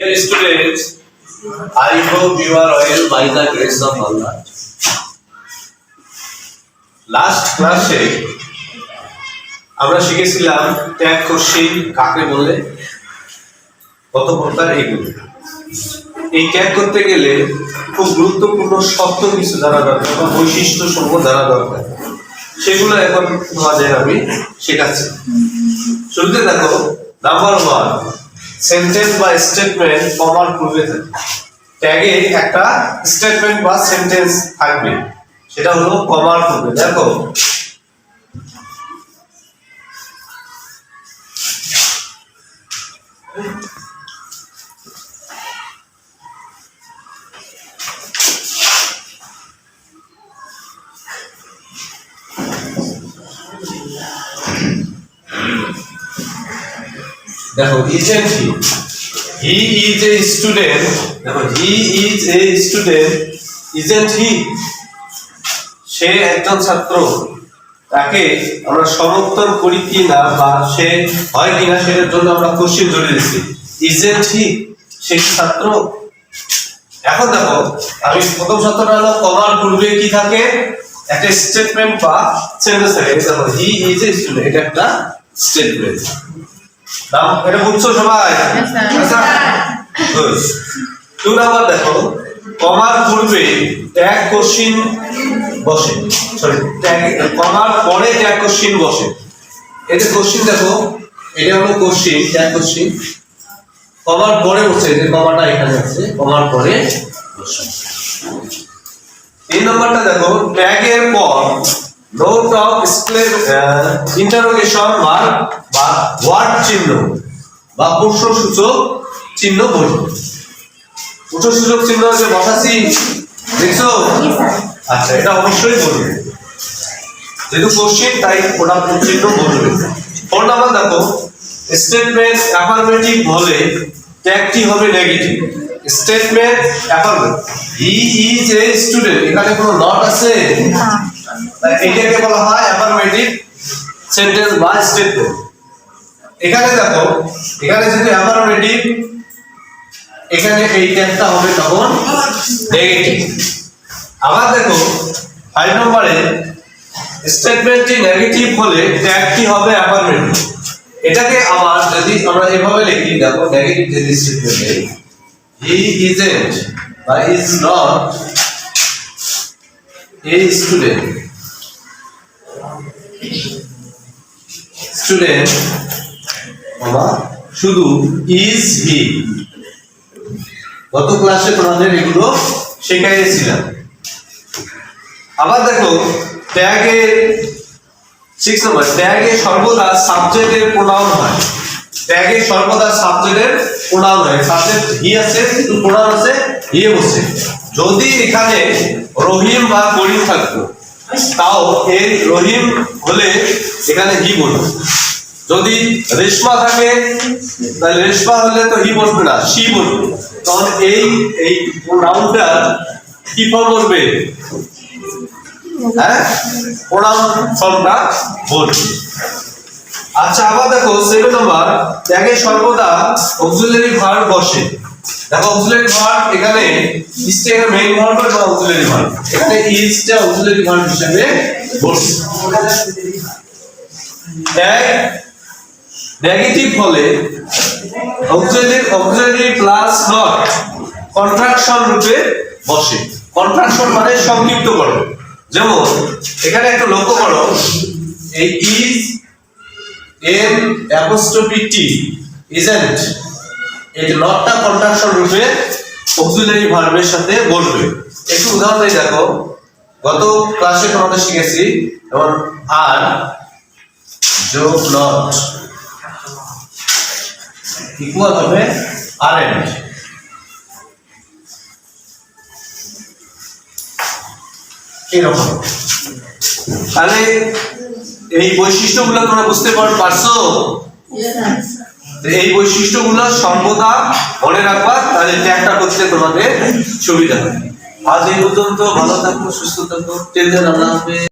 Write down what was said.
Dear students, I hope you are well by the grace of Allah. Last ক্লাসে আমরা শিখেছিলাম tag question কাকে বলে, কত প্রকার এগুলো। এই ট্যাগ করতে গেলে খুব গুরুত্বপূর্ণ শব্দ কিছু জানা দরকার বা বৈশিষ্ট্য সমূহ জানা দরকার, সেগুলো এখন তোমাদের আমি শেখাচ্ছি। শুরুতে দেখো, নাম্বার 1, সেন্টেন্স বা স্টেটমেন্ট কমার পূর্বে থাকে। ট্যাগে একটা স্টেটমেন্ট বা সেন্টেন্স থাকবে, সেটা হলো কমার পূর্বে। দেখো, দেখো, isn't he? He is a student. দেখো, he is a student. Isn't he? সে একজন ছাত্র। তাকে আমরা সমর্থন করি কি না বা সে হয় কিনা সেটার জন্য আমরা কোশ্চেন ধরে দিচ্ছি। Isn't he? সে ছাত্র। এখন দেখো, আমি প্রথম শর্তটা হলো কমার পূর্বে কি থাকে, একটা স্টেটমেন্ট বা সেন্টেন্স থাকে। দেখো, he is a student, এটা একটা স্টেটমেন্ট। নাম এটা বুঝছো সবাই? আচ্ছা, গুড। 2 নাম্বার দেখো, কমার পূর্বে ট্যাগ কোশ্চেন বসে, সরি কমার পরে ট্যাগ কোশ্চেন বসে। এটা কোশ্চেন, দেখো এটা হলো কোশ্চেন, ট্যাগ কোশ্চেন। কমার পরে বসে, যে কমাটা এখানে আছে, কমার পরে বসে। 3 নাম্বারটা দেখো, ট্যাগের পর নোট অফ ইন্টারোগেশন মার্ক বা ওয়ার্ড চিহ্ন বা প্রশ্নসূচক চিহ্ন বসবে। প্রশ্নসূচক চিহ্ন যে বসাচ্ছি, দেখছো? আচ্ছা, এটা অবশ্যই বলবে, যেহেতু কোশ্চেন তাই ওটা চিহ্ন বলবে। 4 নাম্বার দেখো, স্টেটমেন্ট অ্যাফার্মেটিভ হলে ট্যাগটি হবে negative. Statement affirmative, he is a student, এখানে কোনো নট আছে না, তাই এটাকে বলা হয় অ্যাফার্মেটিভ সেন্টেন্স বা স্টেটমেন্ট। এখানে দেখো, এখানে যদি অ্যাফার্মেটিভ, এখানে এই ট্যাগটা হবে তখন নেগেটিভ। আবার দেখো 5 নম্বরে, স্টেটমেন্টটি নেগেটিভ হলে ট্যাগটি হবে অ্যাফার্মেটিভ। এটাকে আবার যদি আমরা এভাবে লিখি, দেখো নেগেটিভ যদি স্টেটমেন্ট নেই, হি ইজন্ট বা is not a student, student শুধু ইজ হি। গত ক্লাসে তোমাদের এগুলো শেখাইছিলাম। আবার দেখো, ট্যাগে 6 নম্বর, ট্যাগে সর্বদা সাবজেক্টের প্রোনাউন হয়। ট্যাগে সর্বদা সাবজেক্টের প্রোনাউন হয়। সাবজেক্ট হি আছে, কিন্তু প্রোনাউন আছে হি বসে। যদি এখানে রহিম বা করিম থাকতো, তাও এই রহিম হলে এখানে হি বলবে। যদি রেশমা থাকে, তাহলে রেশমা হলে তো হি বলবে না, সি বলবে। তখন এই প্রোনাউনটা কি ফর্ম বলবে? হ্যাঁ, প্রোনাউন ফর্মটা বলবে। আচ্ছা, আবার দেখো 7 নম্বর, ট্যাগে সর্বদা অক্সিলারি ভার্ব বসে। দেখো, অক্সিলারি ভার্ব এখানে ইজটা মেইন ভার্ব বা অক্সিলারি ভার্ব, এখানে ইজটা অক্সিলারি ভার্ব হিসেবে বসে। ট্যাগ নেগেটিভ হলে অক্সিলারি প্লাস নট কন্ট্রাকশন রূপে বসে। কন্ট্রাকশন মানে সংক্ষিপ্তকরণ। যেমন এখানে একটু লক্ষ্য করো, এই is an apostrophe T isn't, এই নটটা কন্ট্রাকশন রূপে অক্সিলারি ভার্বের সাথে বসবে। একটু উদাহরণ দিয়ে দেখো, গত ক্লাসে তোমাদের শিখেছি, যেমন আর যোগ নট ইকুয়াল হবে আরএন্ট। এরকম। তাহলে এই বৈশিষ্ট্যগুলো তোমরা বুঝতে পারছো? এই বৈশিষ্ট্যগুলো সর্বদা মনে রাখবা, তাহলে ট্যাগটা করতে তোমাদের সুবিধা হবে। আজ এই পর্যন্ত, ভালো থাকো, সুস্থ থাকো, টেল দেন। আল্লাহ হাফেজ।